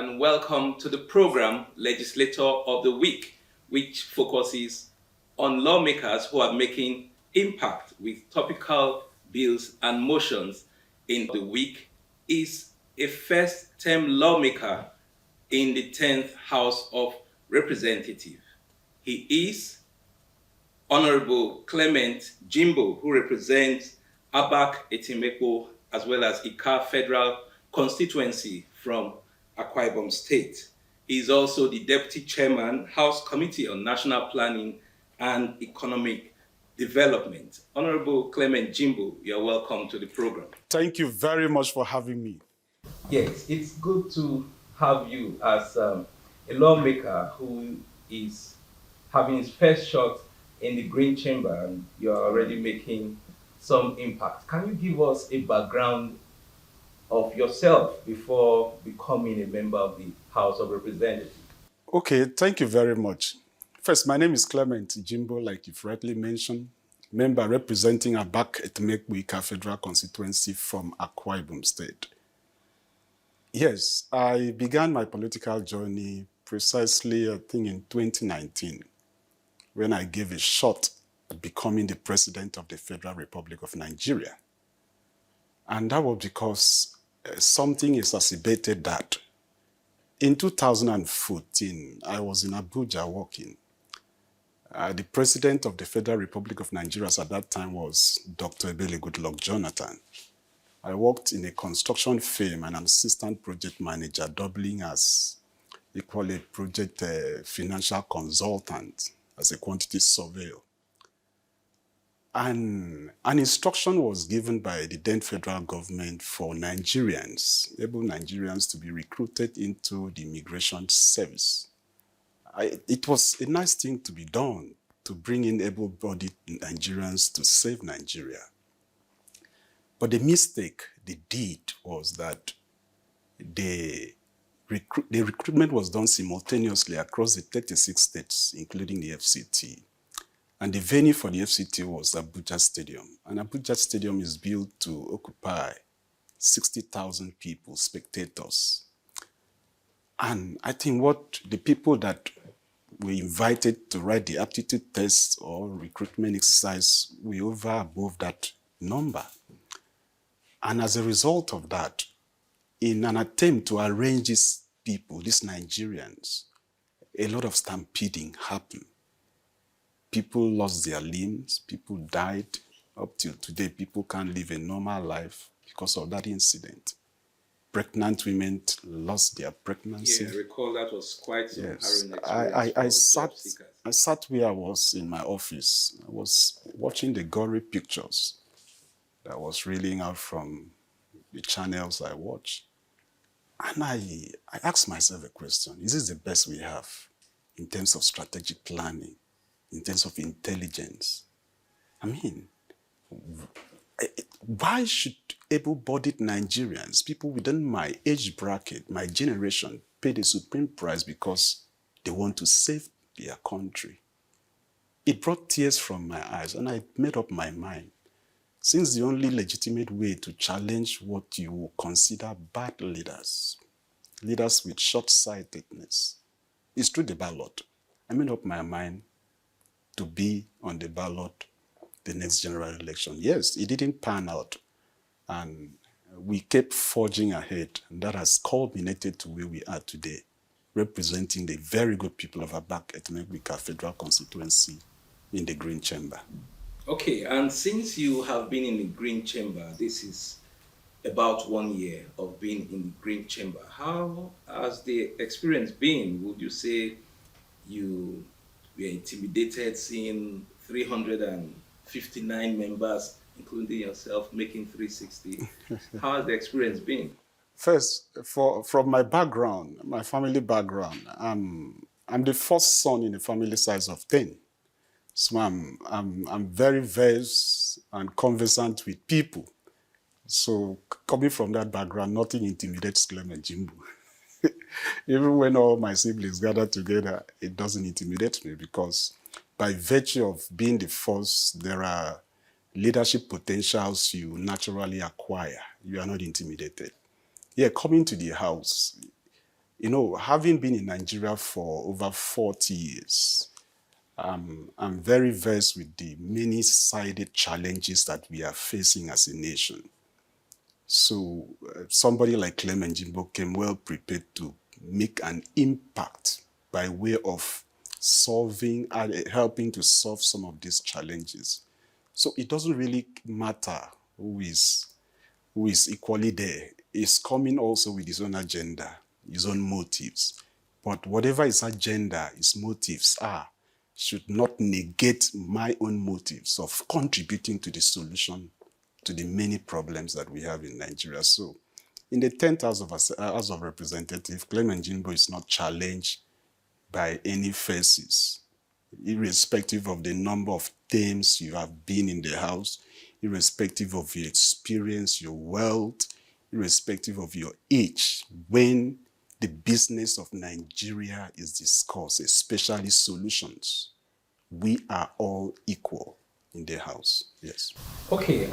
and welcome to the program Legislator of the Week, which focuses on lawmakers who are making impact with topical bills and motions. In the week is a first-term lawmaker in the 10th House of Representatives. He is Honorable Clement Jimbo, who represents Abak as well as Ika Federal Constituency from Akwa Ibom State. He is also the Deputy Chairman, House Committee on National Planning and Economic Development. Honorable Clement Jimbo, you are welcome to the program. Thank you very much for having me. Yes, it's good to have you as a lawmaker who is having his first shot in the Green Chamber, and you're already making some impact. Can you give us a background of yourself before becoming a member of the House of Representatives? Okay, thank you very much. First, my name is Clement Jimbo, like you've rightly mentioned, member representing Abak Ika Federal Constituency from Akwa Ibom State. Yes, I began my political journey precisely, I think, in 2019, when I gave a shot at becoming the President of the Federal Republic of Nigeria. And that was because something exacerbated that. In 2014, I was in Abuja working. The President of the Federal Republic of Nigeria at that time was Dr. AbleB Jonathan. I worked in a construction firm and an assistant project manager, doubling as equally a project financial consultant, as a quantity surveyor. And an instruction was given by the then federal government for Nigerians, able Nigerians, to be recruited into the immigration service. It was a nice thing to be done, to bring in able-bodied Nigerians to save Nigeria. But the mistake they did was that the recruitment was done simultaneously across the 36 states, including the FCT. And the venue for the FCT was Abuja Stadium. And Abuja Stadium is built to occupy 60,000 people, spectators. And I think what the people that were invited to write the aptitude tests or recruitment exercise were over above that number. And as a result of that, in an attempt to arrange these people, these Nigerians, a lot of stampeding happened. People lost their limbs, people died. Up till today, people can't live a normal life because of that incident. Pregnant women lost their pregnancy. Yeah, I recall that was quite some harrowing experience. I sat where I was in my office. I was watching the gory pictures that was reeling out from the channels I watch. And I asked myself a question: is this the best we have in terms of strategic planning, in terms of intelligence? I mean, why should able-bodied Nigerians, people within my age bracket, my generation, pay the supreme price because they want to save their country? It brought tears from my eyes, and I made up my mind. Since the only legitimate way to challenge what you consider bad leaders, leaders with short-sightedness, is through the ballot, I made up my mind to be on the ballot the next general election. Yes, it didn't pan out, and we kept forging ahead, and that has culminated to where we are today, representing the very good people of Abak Ika Federal Constituency in the Green Chamber. Okay, and since you have been in the Green Chamber, this is about 1 year of being in the Green Chamber. How has the experience been? Would you say you were intimidated seeing 359 members, including yourself, making 360? How has the experience been? First, from my background, my family background, I'm the first son in a family size of 10. So I'm very versed and conversant with people. So coming from that background, nothing intimidates Clement Jimbo. Even when all my siblings gather together, it doesn't intimidate me, because by virtue of being the first, there are leadership potentials you naturally acquire. You are not intimidated. Yeah, coming to the house, Having been in Nigeria for over 40 years, I'm very versed with the many-sided challenges that we are facing as a nation. So somebody like Clement Jimbo came well prepared to make an impact by way of helping to solve some of these challenges. So it doesn't really matter who is equally there. He's coming also with his own agenda, his own motives. But whatever his agenda, his motives are, should not negate my own motives of contributing to the solution to the many problems that we have in Nigeria. So in the 10th House of Representatives, Clement Jimbo is not challenged by any faces, irrespective of the number of terms you have been in the House, irrespective of your experience, your wealth, irrespective of your age, when the business of Nigeria is discussed, especially solutions, we are all equal in the House. Yes. Okay,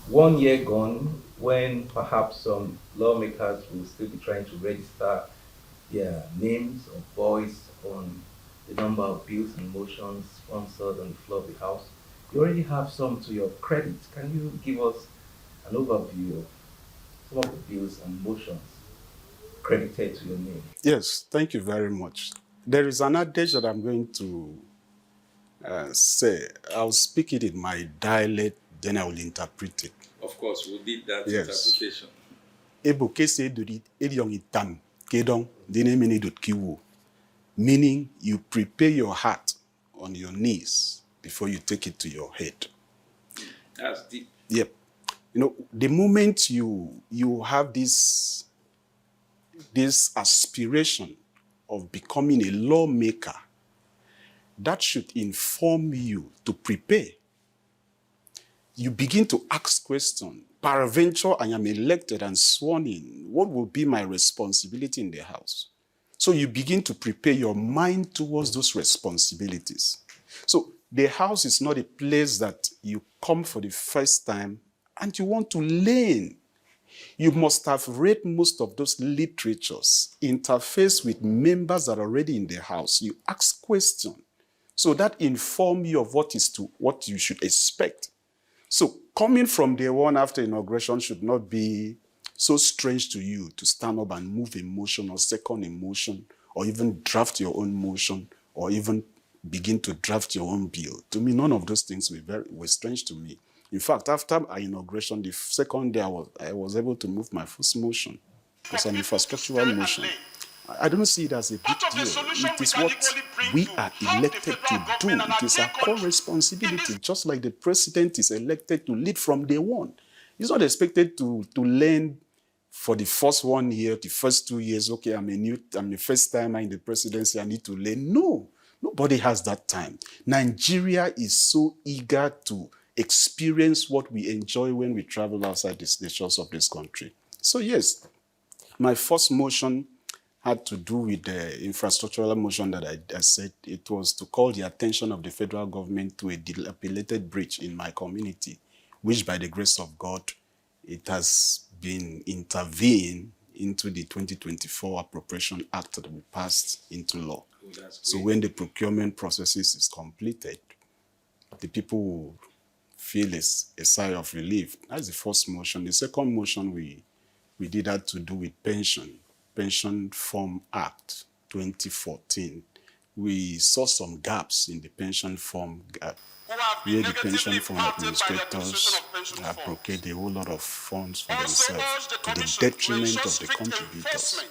1 year gone, when perhaps some lawmakers will still be trying to register their names or voice on the number of bills and motions sponsored on the floor of the House. You already have some to your credit. Can you give us an overview of some of the bills and motions credited to your name? Yes, thank you very much. There is an adage that I'm going to say. I'll speak it in my dialect, then I will interpret it. Of course, we did that Yes. interpretation. Meaning you prepare your heart on your knees before you take it to your head. That's deep. Yep. The moment you have this aspiration of becoming a lawmaker, that should inform you to prepare. You begin to ask questions. Peradventure, I am elected and sworn in. What will be my responsibility in the House? So you begin to prepare your mind towards those responsibilities. So the House is not a place that you come for the first time and you want to learn. You must have read most of those literatures, interface with members that are already in the House. You ask questions. So that informs you of what you should expect. So coming from day one after inauguration should not be so strange to you to stand up and move a motion or second a motion or even draft your own motion or even begin to draft your own bill. To me, none of those things were strange to me. In fact, after our inauguration, the second day I was able to move my first motion. It was an infrastructural motion. I don't see it as a big deal. It is what we are elected to do. It is our core responsibility, just like the president is elected to lead from day one. He's not expected to learn for the first 1 year, the first 2 years. Okay, I'm the first timer in the presidency, I need to learn. No, nobody has that time. Nigeria is so eager to experience what we enjoy when we travel outside the shores of this country. So yes, my first motion had to do with the infrastructural motion that I said. It was to call the attention of the federal government to a dilapidated bridge in my community, which by the grace of God, it has been intervened into the 2024 Appropriation Act that we passed into law. So when the procurement processes is completed, the people will feel a sigh of relief. That's the first motion. The second motion we did had to do with Pension Form Act 2014. We saw some gaps in the pension form where the pension fund administrators have brokered a whole lot of funds for themselves to the detriment of the contributors.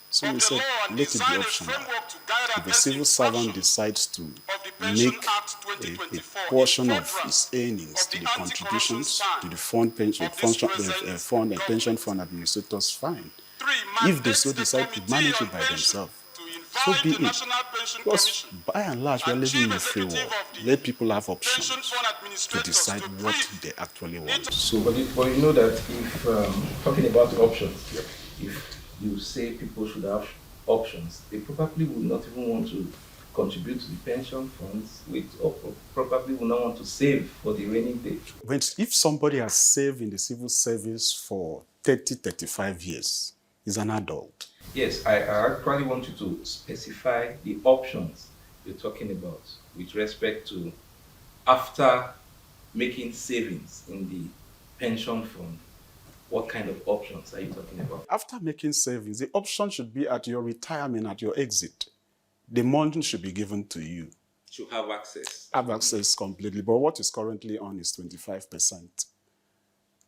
So we said, let it be optional. If a civil servant decides to make a portion of his earnings to the contributions to the fund and pension fund administrators, fine. If they so decide to manage it by themselves, so be it. Because by and large, we are living in a free world. Let people have options to decide what they actually want. So, but you know that if talking about options, if you say people should have options, they probably would not even want to contribute to the pension funds, or probably will not want to save for the rainy day. If somebody has saved in the civil service for 30, 35 years, is an adult. Yes, I actually want you to specify the options you're talking about with respect to after making savings in the pension fund. What kind of options are you talking about? After making savings, the option should be at your retirement, at your exit. The money should be given to you. To have access. Have access completely, but what is currently on is 25%.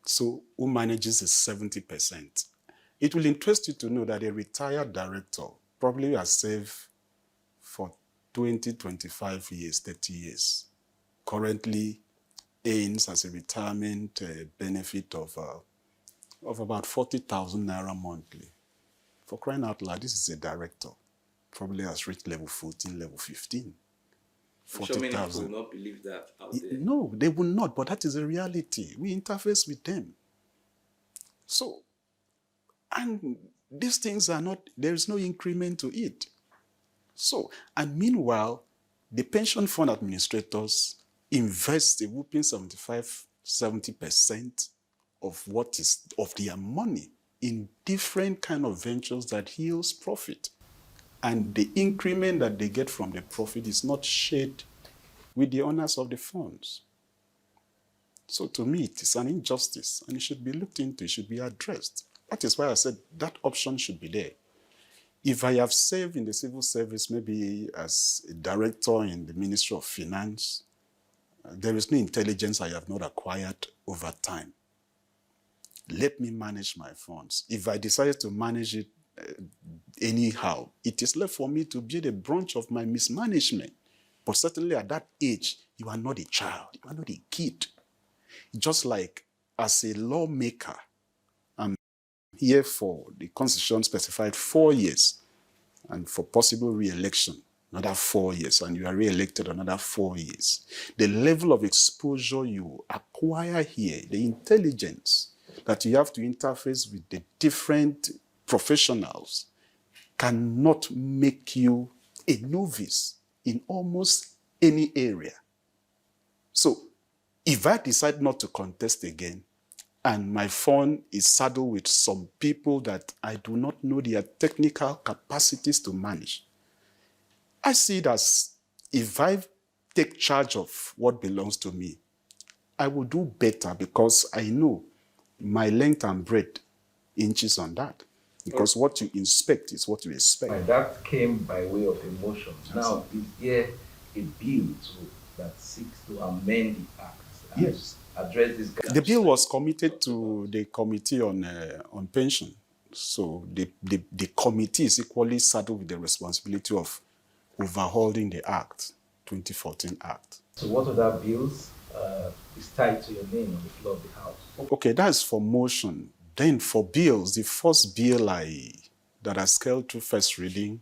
So who manages is 70%. It will interest you to know that a retired director probably has saved for 20, 25 years, 30 years. Currently earns as a retirement benefit of about 40,000 naira monthly. For crying out loud, this is a director. Probably has reached level 14, level 15. I'm sure many people will not believe that out there. No, they will not, but that is a reality. We interface with them. So, and these things are not, there is no increment to it. So, and meanwhile, the pension fund administrators invest a whooping 70% of what is of their money in different kind of ventures that yields profit. And the increment that they get from the profit is not shared with the owners of the funds. So to me, it is an injustice and it should be looked into, it should be addressed. That is why I said that option should be there. If I have served in the civil service, maybe as a director in the Ministry of Finance, there is no intelligence I have not acquired over time. Let me manage my funds. If I decide to manage it anyhow, it is left for me to bear the brunt of my mismanagement. But certainly at that age, you are not a child, you are not a kid. Just like as a lawmaker, I'm here for the Constitution specified 4 years, and for possible re-election, another 4 years, and you are re-elected another 4 years. The level of exposure you acquire here, the intelligence that you have to interface with the different professionals cannot make you a novice in almost any area. So if I decide not to contest again, and my phone is saddled with some people that I do not know their technical capacities to manage, I see it as if I take charge of what belongs to me, I will do better because I know my length and breadth inches on that. Because what you inspect is what you expect. And that came by way of emotion. Now, is there a bill that seeks to amend the act? Yes. Address this gap? The bill was committed to the Committee on Pension. So the committee is equally saddled with the responsibility of overhauling the Act, 2014 Act. So what other bills is tied to your name on the floor of the House? Okay, that's for motion. Then for bills, the first bill that has scaled to first reading,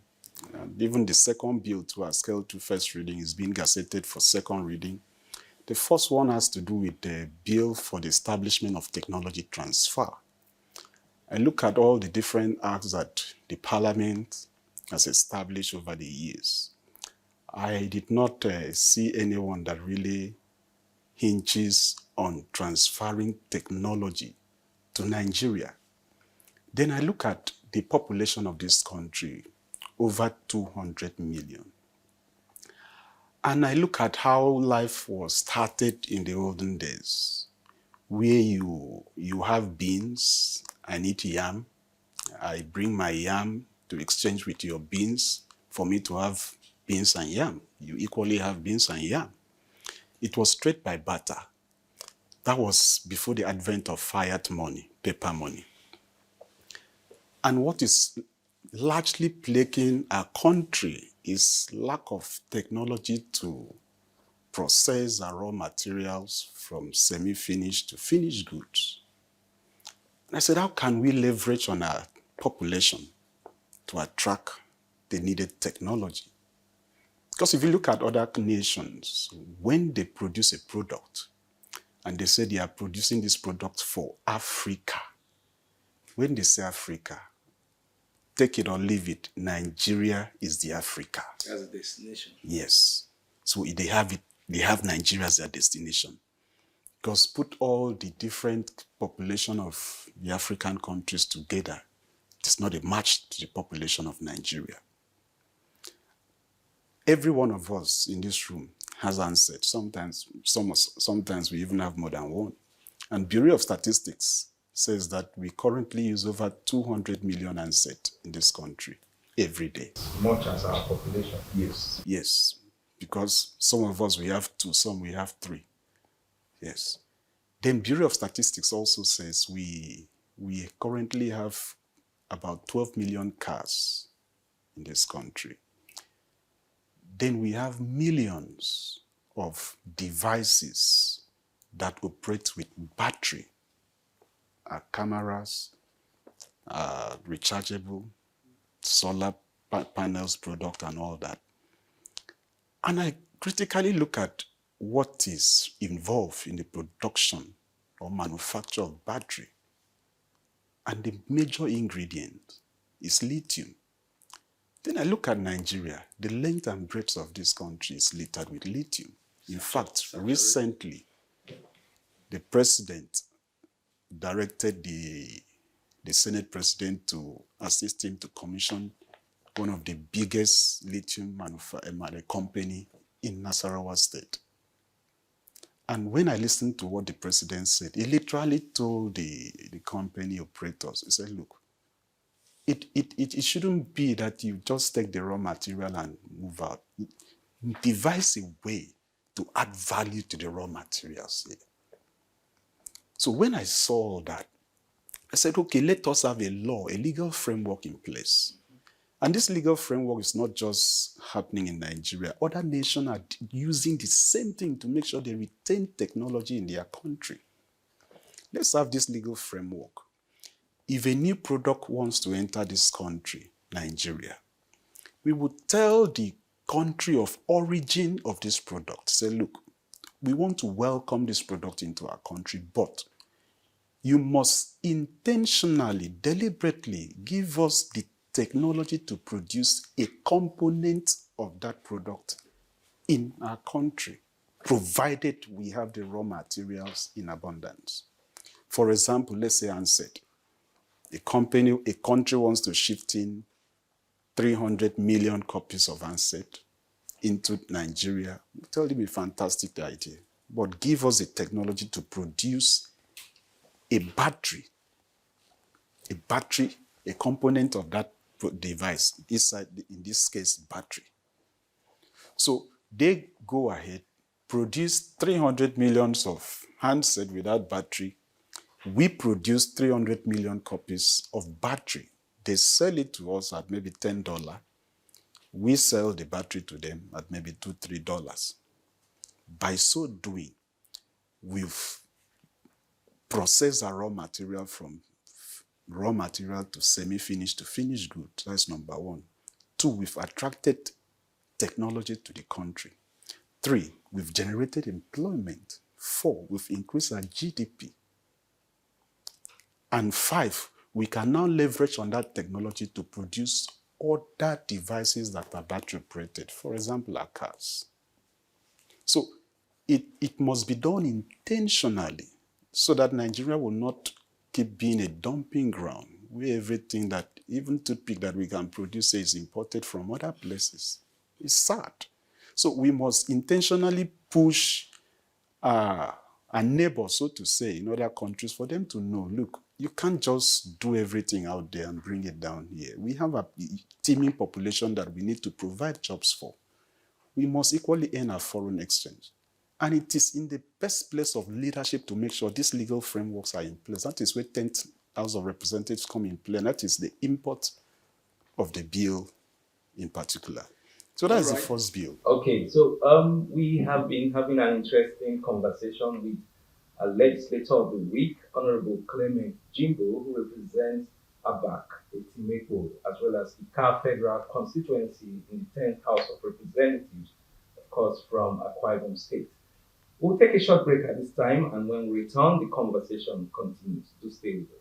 and even the second bill too has scaled to first reading, is being gazetted for second reading. The first one has to do with the bill for the establishment of technology transfer. I look at all the different acts that the Parliament has established over the years. I did not see anyone that really hinges on transferring technology to Nigeria. Then I look at the population of this country, over 200 million. And I look at how life was started in the olden days, where you have beans, I need yam, I bring my yam to exchange with your beans for me to have beans and yam. You equally have beans and yam. It was trade by barter. That was before the advent of fiat money, paper money. And what is largely plaguing our country is lack of technology to process our raw materials from semi-finished to finished goods. And I said, how can we leverage on our population to attract the needed technology? Because if you look at other nations, when they produce a product, and they say they are producing this product for Africa. When they say Africa, take it or leave it, Nigeria is the Africa. As a destination. Yes. So they have Nigeria as their destination. Because put all the different population of the African countries together, It is not a match to the population of Nigeria. Every one of us in this room has handset. Sometimes we even have more than one. And Bureau of Statistics says that we currently use over 200 million handset in this country every day. Much as our population. Yes. Yes. Because some of us, we have 2, some we have 3. Yes. Then Bureau of Statistics also says we currently have about 12 million cars in this country. Then we have millions of devices that operate with battery, cameras, rechargeable, solar panels product and all that. And I critically look at what is involved in the production or manufacture of battery. And the major ingredient is lithium. Then I look at Nigeria. The length and breadth of this country is littered with lithium. In fact, recently, the president directed the Senate president to assist him to commission one of the biggest lithium company in Nasarawa State. And when I listened to what the president said, he literally told the company operators, he said, look, it shouldn't be that you just take the raw material and move out. Devise a way to add value to the raw materials here. So when I saw that, I said, okay, let us have a law, a legal framework in place. And this legal framework is not just happening in Nigeria. Other nations are using the same thing to make sure they retain technology in their country. Let's have this legal framework. If a new product wants to enter this country, Nigeria, we would tell the country of origin of this product, say, look, we want to welcome this product into our country, but you must intentionally, deliberately give us the technology to produce a component of that product in our country, provided we have the raw materials in abundance. For example, let's say handset. A country wants to shift in 300 million copies of handset into Nigeria. We tell them a fantastic idea, but give us the technology to produce a battery, a component of that device, inside, in this case, battery. So they go ahead, produce 300 millions of handset without battery. We produce 300 million copies of battery. They sell it to us at maybe $10. We sell the battery to them at maybe $2, $3. By so doing, we've processed our raw material from raw material to semi-finished to finished goods. That's number one. 2, we've attracted technology to the country. 3, we've generated employment. 4, we've increased our GDP. And 5, we can now leverage on that technology to produce other devices that are battery operated. For example, our cars. So it must be done intentionally so that Nigeria will not keep being a dumping ground where everything that, even toothpick that we can produce is imported from other places. It's sad. So we must intentionally push our neighbors, so to say, in other countries for them to know, look, you can't just do everything out there and bring it down here. We have a teeming population that we need to provide jobs for. We must equally earn our foreign exchange. And it is in the best place of leadership to make sure these legal frameworks are in place. That is where 10th House of Representatives come in play, and that is the import of the bill in particular. So that is the first bill. Okay, so we have been having an interesting conversation with a Legislator of the Week, Honorable Clement, Jimbo, who represents AbleB, as well as Ika Federal Constituency in the 10th House of Representatives, of course, from Akwa Ibom State. We'll take a short break at this time, and when we return, the conversation continues. Do stay with us.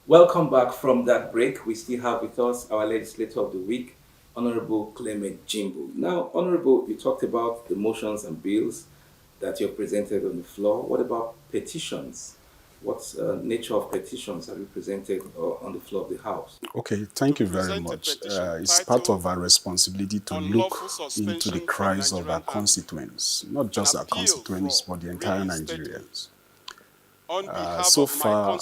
Welcome back from that break. We still have with us our legislator of the week, Honorable Clement Jimbo. Now, Honorable, you talked about the motions and bills that you've presented on the floor. What about petitions? What nature of petitions have you presented on the floor of the House? Okay, thank you very much. It's part of our responsibility to look into the cries of our constituents, not just our constituents, but the entire Nigerians. So far,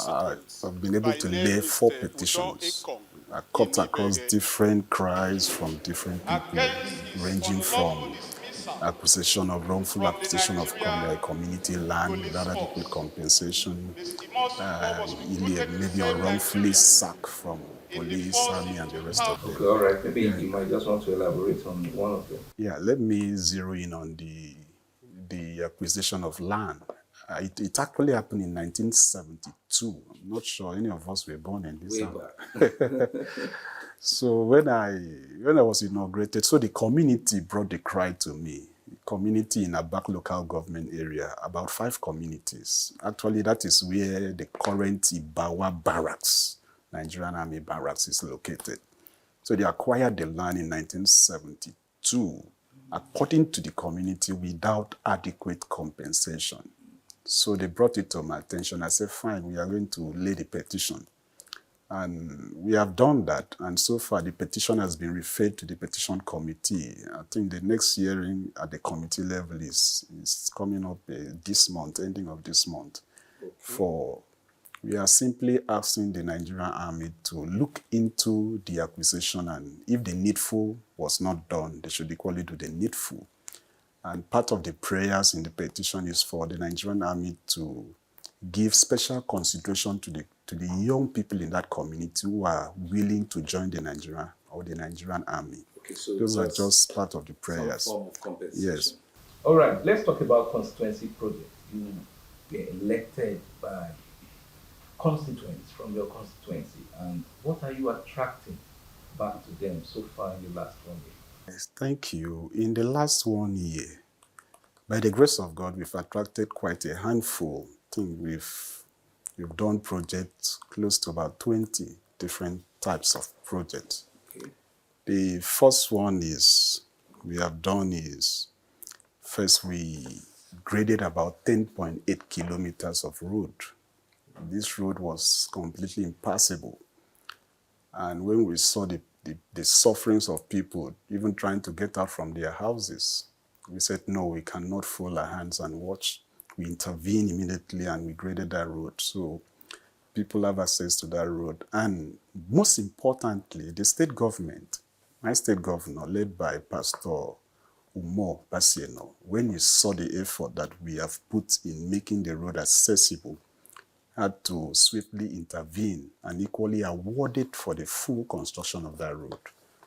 I've been able to lay 4 petitions. I cut across different cries from different people, ranging from wrongful acquisition of community land without adequate compensation, maybe unwrongfully sacked from police, army, and the rest of Okay, them. all right. Maybe you might just want to elaborate on one of them. Yeah, let me zero in on the acquisition of land. It actually happened in 1972. I'm not sure any of us were born in this Way house. So when I was inaugurated, so the community brought the cry to me. Community in Abuja local government area, about 5 communities. Actually, that is where the current Ibawa barracks, Nigerian Army barracks, is located. So they acquired the land in 1972, according to the community, without adequate compensation. So they brought it to my attention. I said, fine, we are going to lay the petition. And we have done that. And so far, the petition has been referred to the petition committee. I think the next hearing at the committee level is coming up this month, ending of this month. Okay. We are simply asking the Nigerian Army to look into the acquisition, and if the needful was not done, they should equally do the needful. And part of the prayers in the petition is for the Nigerian Army to give special consideration to the young people in that community who are willing to join the Nigerian Army. Okay, so those are just part of the prayers. Some form of compensation. Yes. All right, let's talk about Consitency Project. You were elected by constituents from your constituency, and what are you attracting back to them so far in the last 1 year? Yes, thank you. In the last 1 year, by the grace of God, we've attracted quite a handful. I think we've done projects close to about 20 different types of projects. Okay. The first one we have done is, first we graded about 10.8 kilometers of road. This road was completely impassable. And when we saw the sufferings of people, even trying to get out from their houses, we said, no, we cannot fold our hands and watch. We intervened immediately and we graded that road. So people have access to that road. And most importantly, the state government, my state governor, led by Pastor Umo Basieno, when he saw the effort that we have put in making the road accessible, had to swiftly intervene and equally awarded for the full construction of that road.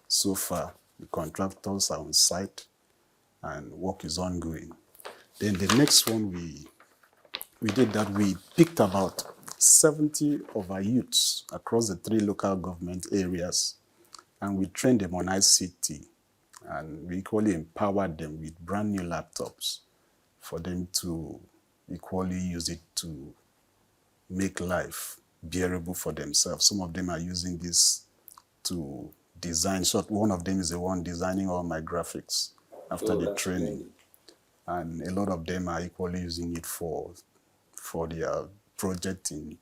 So far, the contractors are on site and work is ongoing. Then the next one we did that, we picked about 70 of our youths across the 3 local government areas, and we trained them on ICT, and we equally empowered them with brand new laptops for them to equally use it to make life bearable for themselves. Some of them are using this to design. So one of them is the one designing all my graphics after the training. And a lot of them are equally using it for their project in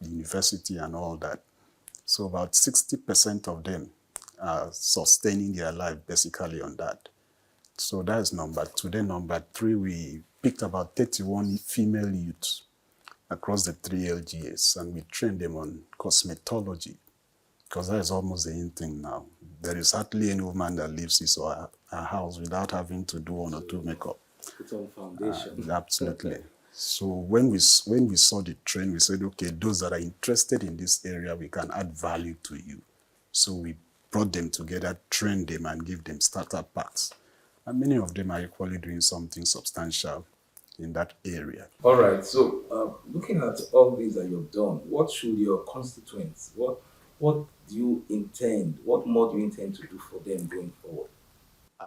university and all that. So about 60% of them are sustaining their life basically on that. So that is number 2. Then number 3, we picked about 31 female youths across the 3 LGAs, and we trained them on cosmetology, because that is almost the in thing now. There is hardly any woman that leaves his or her house without having to do 1 or 2 makeup. Put on foundation. Absolutely. So when we saw the trend, we said, okay, those that are interested in this area, we can add value to you. So we brought them together, trained them, and give them startup packs. And many of them are equally doing something substantial in that area. All right. So looking at all these that you've done, what should your constituents, what more do you intend to do for them going forward?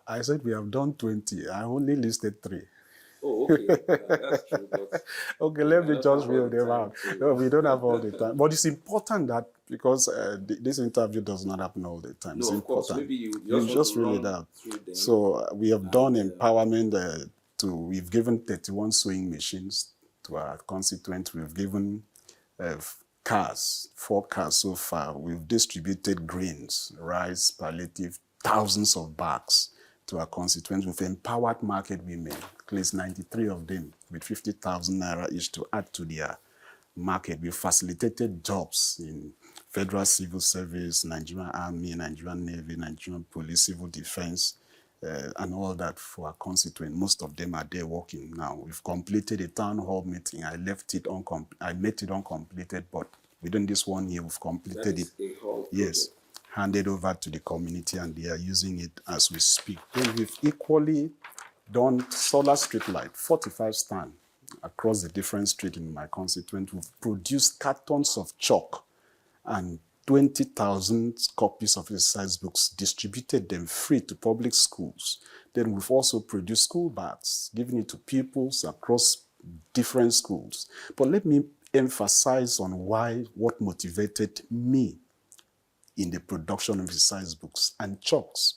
I said we have done 20. I only listed 3. Oh, okay. That's true. But Okay, we let might me not just have all reel the them time out. to. No, we don't have all the time. But it's important that because this interview does not happen all the time. It's No, of course. important. Maybe you You just want just to reel it run out. through them. So we have done And empowerment we've given 31 sewing machines to our constituents. We've given uh, cars, 4 cars so far. We've distributed grains, rice, palliative, thousands of bags to our constituents. We've empowered market women, at least 93 of them, with 50,000 naira each to add to their market. We facilitated jobs in Federal Civil Service, Nigerian Army, Nigerian Navy, Nigerian Police, Civil Defense, and all that for our constituent. Most of them are there working now. We've completed a town hall meeting. I made it uncompleted, but within this 1 year, we've completed it. a whole Yes, handed over to the community, and they are using it as we speak. Then we've equally done solar street light, 45 stand across the different streets in my constituent. We've produced cartons of chalk and 20,000 copies of exercise books, distributed them free to public schools. Then we've also produced school bags, giving it to pupils across different schools. But let me emphasize on what motivated me in the production of exercise books and chalks.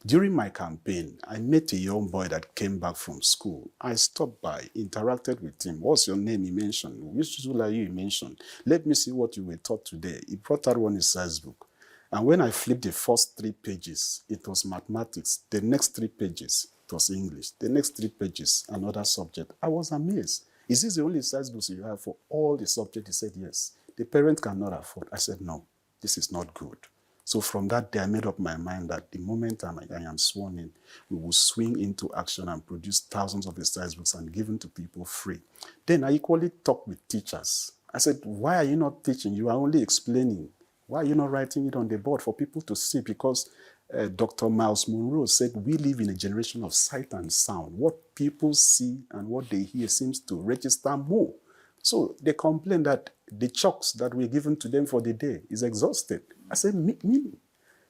During my campaign, I met a young boy that came back from school. I stopped by, interacted with him. What's your name? He mentioned. Which school are you? He mentioned. Let me see what you were taught today. He brought out one exercise book. And when I flipped the first 3 pages, it was mathematics. The next 3 pages, it was English. The next 3 pages, another subject. I was amazed. Is this the only exercise books you have for all the subjects? He said, yes. The parent cannot afford. I said, no, this is not good. So from that day, I made up my mind that the moment I am sworn in, we will swing into action and produce thousands of exercise books and give them to people free. Then I equally talked with teachers. I said, why are you not teaching? You are only explaining. Why are you not writing it on the board for people to see? Because Dr. Miles Monroe said, we live in a generation of sight and sound. What people see and what they hear seems to register more. So they complain that the chalks that we're given to them for the day is exhausted. I said, me.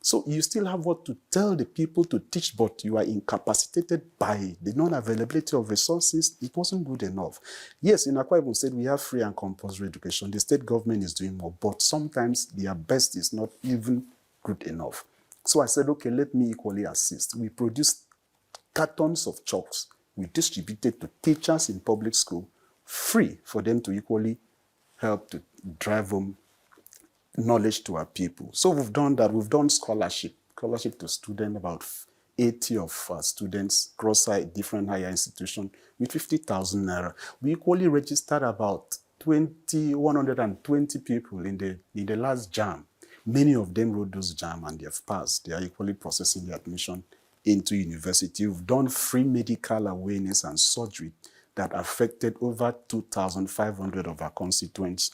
So you still have what to tell the people to teach, but you are incapacitated by the non-availability of resources. It wasn't good enough. Yes, in Akwa Ibom State, we have free and compulsory education. The state government is doing more, but sometimes their best is not even good enough. So I said, okay, let me equally assist. We produced cartons of chalks. We distributed to teachers in public school, free for them to equally help to drive home knowledge to our people. So we've done that. We've done scholarship to students, about 80 of our students across different higher institutions with 50,000 naira. We equally registered about 120 people in the last JAM. Many of them wrote those JAM and they have passed. They are equally processing the admission into university. We've done free medical awareness and surgery that affected over 2,500 of our constituents,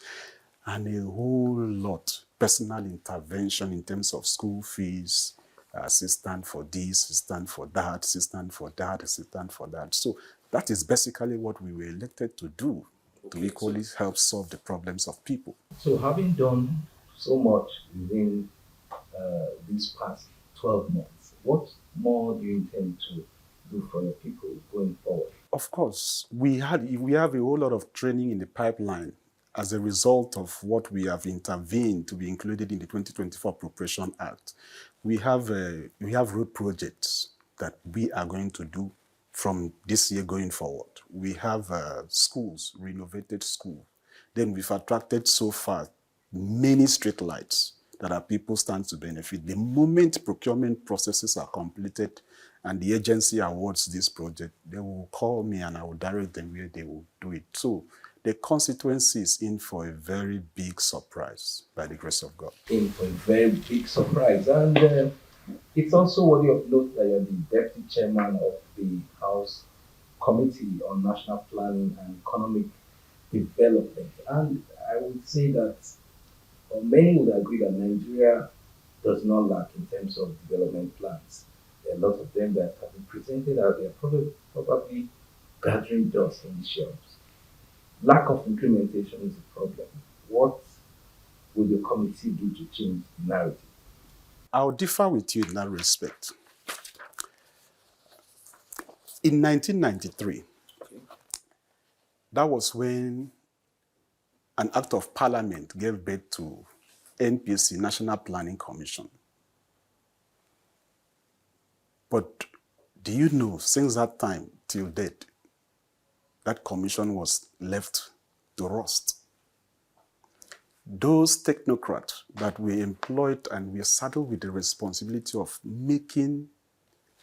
and a whole lot personal intervention in terms of school fees, assistant for this, assistant for that, assistant for that, assistant for that. So that is basically what we were elected to do, to equally help solve the problems of people. So, having done so much within these past 12 months, what more do you intend to do for your people going forward? Of course, we have a whole lot of training in the pipeline as a result of what we have intervened to be included in the 2024 Appropriation Act. We have road projects that we are going to do from this year going forward. We have schools, renovated schools. Then we've attracted so far many street lights that our people stand to benefit. The moment procurement processes are completed and the agency awards this project, they will call me and I will direct them where they will do it. So the constituency is in for a very big surprise by the grace of God. In for a very big surprise. And it's also worthy of note that you're the deputy chairman of the House Committee on National Planning and Economic Development. And I would say that many would agree that Nigeria does not lack in terms of development plans. There are a lot of them that have been presented out there, probably gathering dust on the shelves. Lack of implementation is a problem. What will the committee do to change the narrative? I'll differ with you in that respect. In 1993, That was when an act of parliament gave birth to NPC, National Planning Commission. But do you know, since that time till date, that commission was left to rust. Those technocrats that we employed and we saddled with the responsibility of making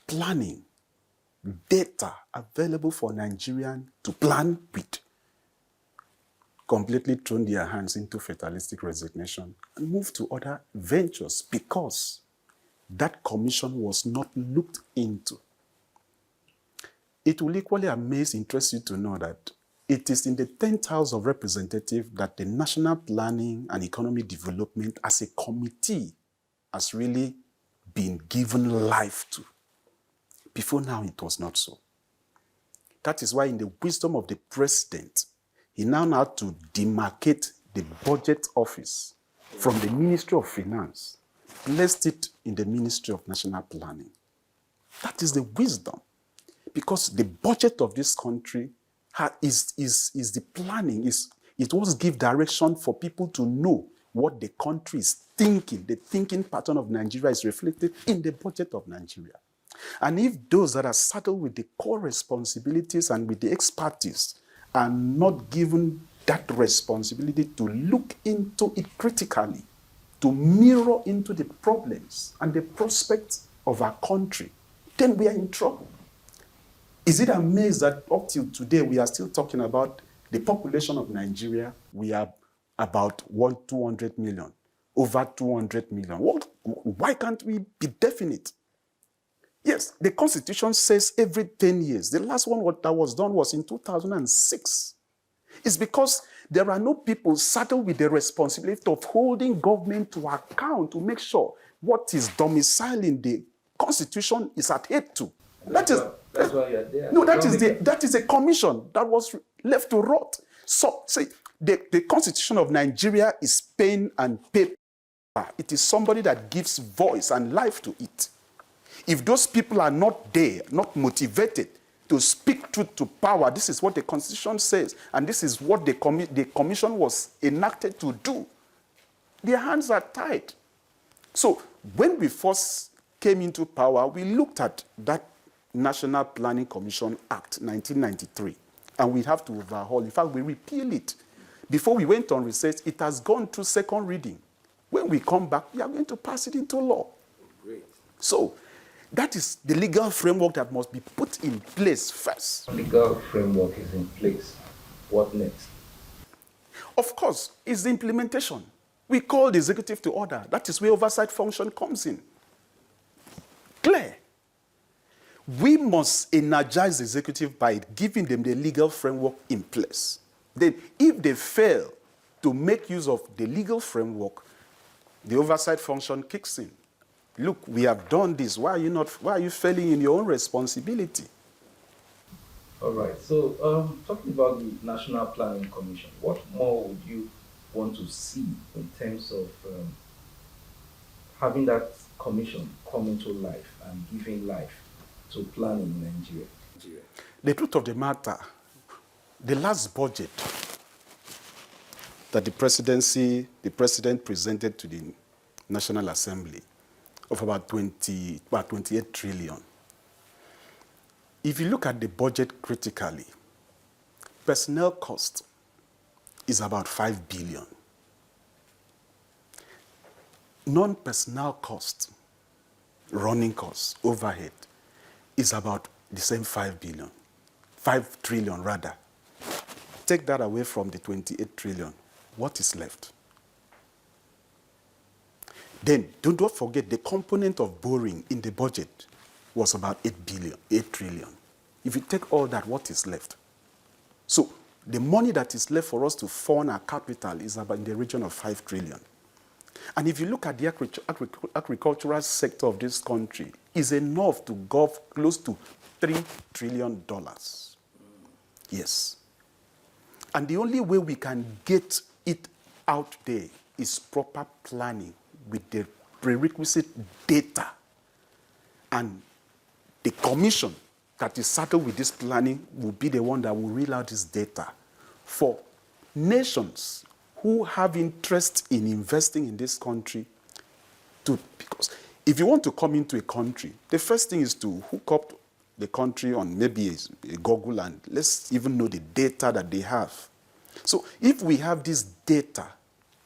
planning data available for Nigerians to plan with, completely thrown their hands into fatalistic resignation and moved to other ventures because that commission was not looked into. It will equally interest you to know that it is in the 10th House of Representatives that the National Planning and Economic Development as a committee has really been given life to. Before now, it was not so. That is why in the wisdom of the president, he now had to demarcate the budget office from the Ministry of Finance, placed it in the Ministry of National Planning. That is the wisdom. Because the budget of this country is the planning. It was give direction for people to know what the country is thinking. The thinking pattern of Nigeria is reflected in the budget of Nigeria. And if those that are saddled with the core responsibilities and with the expertise are not given that responsibility to look into it critically, to mirror into the problems and the prospects of our country, then we are in trouble. Is it amazing that up till today we are still talking about the population of Nigeria? We are about 200 million, over 200 million. Why can't we be definite? Yes, the Constitution says every 10 years. The last one that was done was in 2006. It's because there are no people saddled with the responsibility of holding government to account to make sure what is domiciled in the Constitution is adhered to. That's why you're there. No, that is a commission that was left to rot. So, say, the Constitution of Nigeria is pen and paper. It is somebody that gives voice and life to it. If those people are not there, not motivated to speak truth to power, this is what the Constitution says, and this is what the commission was enacted to do. Their hands are tied. So, when we first came into power, we looked at that National Planning Commission Act 1993, and we have to overhaul. In fact, we repeal it. Before we went on research, it has gone through second reading. When we come back, we are going to pass it into law. Great. So that is the legal framework that must be put in place first. Legal framework is in place. What next? Of course, it's the implementation. We call the executive to order. That is where oversight function comes in. Clear. We must energize the executive by giving them the legal framework in place. Then, if they fail to make use of the legal framework, the oversight function kicks in. Look, we have done this. Why are you failing in your own responsibility? All right. So, talking about the National Planning Commission, what more would you want to see in terms of having that commission come into life and giving life to planning in Nigeria? The truth of the matter, the last budget that the president presented to the National Assembly of about 28 trillion. If you look at the budget critically, personnel cost is about 5 billion. Non-personnel cost, running costs, overhead, is about the same 5 billion. 5 trillion rather. Take that away from the 28 trillion. What is left? Then, don't forget the component of borrowing in the budget was about 8 trillion. If you take all that, what is left? So, the money that is left for us to fund our capital is about in the region of 5 trillion. And if you look at the agricultural sector of this country, is enough to go close to $3 trillion. Yes. And the only way we can get it out there is proper planning with the prerequisite data. And the commission that is saddled with this planning will be the one that will reel out this data for nations who have interest in investing in this country because if you want to come into a country, the first thing is to hook up the country on maybe a Google and let's even know the data that they have. So if we have this data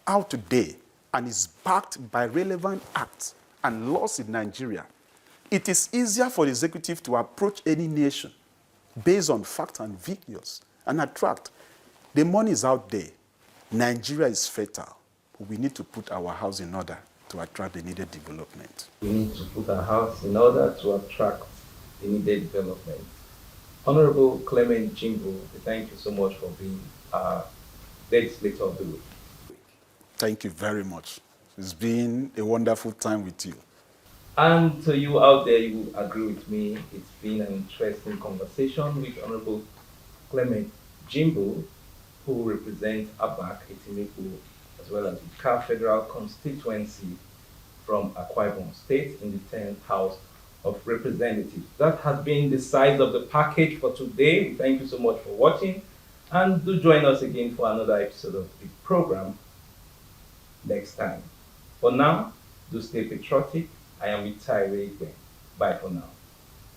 out today and is backed by relevant acts and laws in Nigeria, it is easier for the executive to approach any nation based on facts and figures and attract. The money is out there. Nigeria is fertile. We need to put our house in order to attract the needed development. We need to put our house in order to attract the needed development. Honorable Clement Jimbo, thank you so much for being our Legislator of the Week. Thank you very much. It's been a wonderful time with you. And to you out there, you will agree with me. It's been an interesting conversation with Honorable Clement Jimbo, who represents ABAC, Etimeko, as well as the Car Federal Constituency from Akwa Ibom State in the 10th House of Representatives. That has been the size of the package for today. Thank you so much for watching, and do join us again for another episode of the program next time. For now, do stay patriotic. I am with Tyree. Bye for now.